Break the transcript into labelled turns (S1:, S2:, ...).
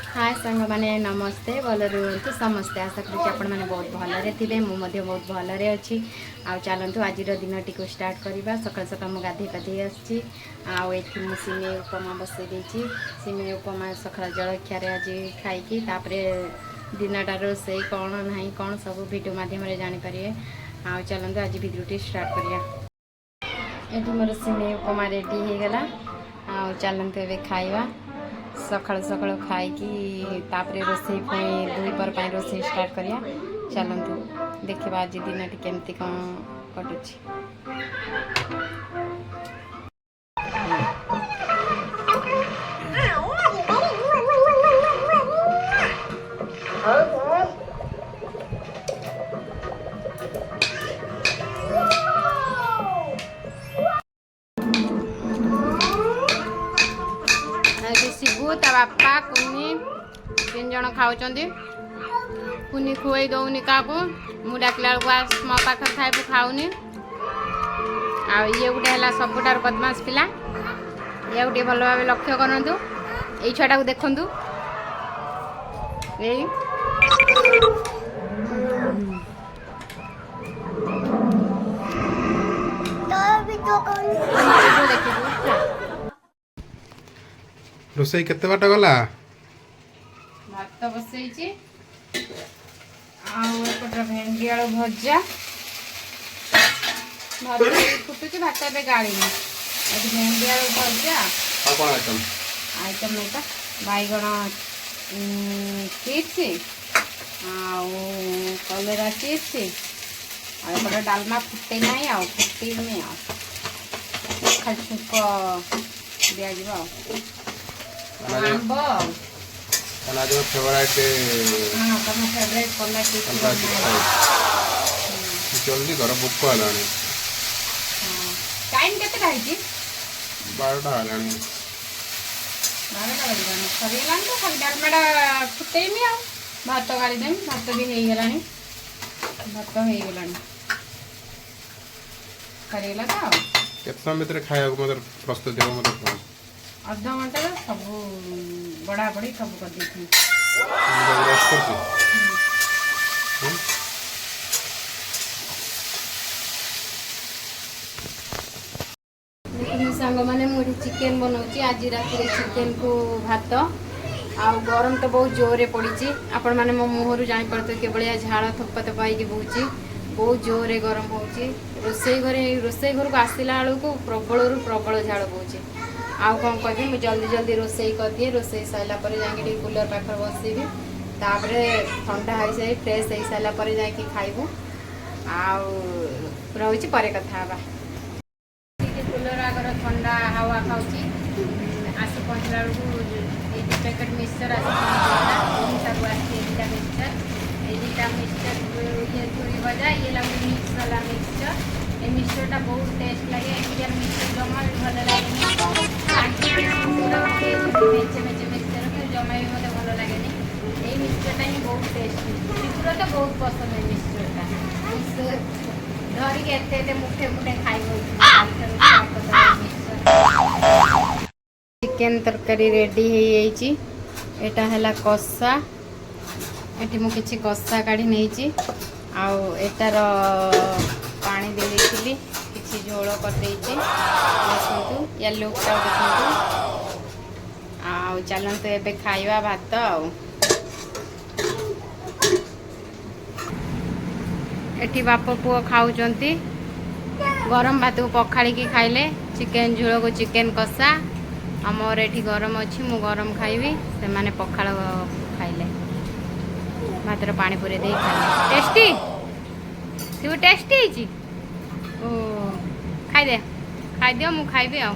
S1: हाय सांग मैंने नमस्ते भल रुहतु समस्ते आशा करूँ मैंने बहुत भलरे थे मुझे बहुत भलरे अच्छी आउ चलतु आज दिन टी स्टार्ट करवा सकाल सकाल मुझे गाधे पाधे आसी सिमे उपमा बसई सिमे उपमा सकाल जलखिया आज खाई दिनटा रोसे कौन ना कौन सब भिडियो मध्यम जानीपर आउ चलतु आज भिडियो स्टार्ट करिया। ये मोर सिमे उपमा रेडी हो गला आउ चलतु ए खाइबा सकाल सकाल खाई रोसे पुणी 2 पर रोसे स्टार्ट करिया। चलतु देखा आज दिन केमती कौन कटुची। शिबू ता बापा कुनी 3 जन खाऊ कुनी खुई दौनी क्या मु डाकला बेलू मो पाखे खाइबू खाऊनी आ ये गोटे है सबुठार बदमाश पिला ये गोटे भल भाव लक्ष्य करूँ ये छुआ को देखु
S2: रोसई केते बाट गला
S1: भात बसई आउटर भेंडी आलू भजा भात फुटुची भात ए गाड़ी भेंडी आलू भजा आइटम एटा बैगण चिप्स कलरा चिप्स आउटर डालमा फुटे ना आ फुटेनी खाली छुक दिज्व आंब
S2: आज फेवरेट
S1: हाँ तुम फेवरेट कला
S2: जल्दी घर भोक है
S1: टाइम केते रही
S2: 12टा है
S1: 12टा बजलानी सरीगलानी तो खाली डालमाटा फुटेमी आ भात गाड़ी देमी भात भी हो गलानी भात हो गलानी सरीगला तो
S2: केते समय भीतर खाया मतलब प्रस्तुत हो मतलब
S1: अधा घंटा सब बड़ा बड़ी सब कर दी सांग मैंने मुझे चिकेन बनाऊँ आज रात चिकेन को भात आ गरम तो बहुत जोर पड़ी आपण मैंने मो मुहर जापर के भाया झाड़ थप थप होगी बोची बहुत जोर गरम हो रोसे घर को आसला बेलू प्रबल प्रबल झाड़ बोची आउ कौन कह मुझे जल्दी जल्दी रोसई कर दिए रोसई सारा जाकि कूलर पाखे बसबी तापरे ठंडा हो जाए फ्रेश हो सारापर जा खाइबू आउे कथा कूलर आगर ठंडा हवा खाऊँ आसी पहुँचला बेलू ये पैकेट मिक्सचर आसी मिक्सचर ये 2टा मिक्सचर ये पूरी बजा ये लगे मिक्स वाला मिक्सचर ये मिक्सचरटा बहुत टेस्ट लगे इंडियन मिक्सचर जमा भी भल लगे मेचे मेचे मिक्सचर जमा भी मतलब भल लगे ये मिक्सचरटा ही बहुत टेस्ट त्रिपुरा तो बहुत पसंद है मिक्सचरटा धरिक एते मुठे मुठे खाई चिकेन तरकारी रेडी हो एटा है कषा ये मुझे कषा काढ़ी नहीं आटार पानी दे देती किसी झोल कर देखु या लुकटा देखु आउ चलतु एबे खाइबा भात एठी बाप पुओ खाऊँ गरम भात को पखाड़ी की खाइले चिकेन झोल को चिकेन कषा आमर एठी गरम अच्छी मु गरम खाइबी से माने पखाड़ खाइले भातर पानी पूरे दे खाइले टेस्टी तू टेस्टी ओ खाई दियो मु खाइबी आ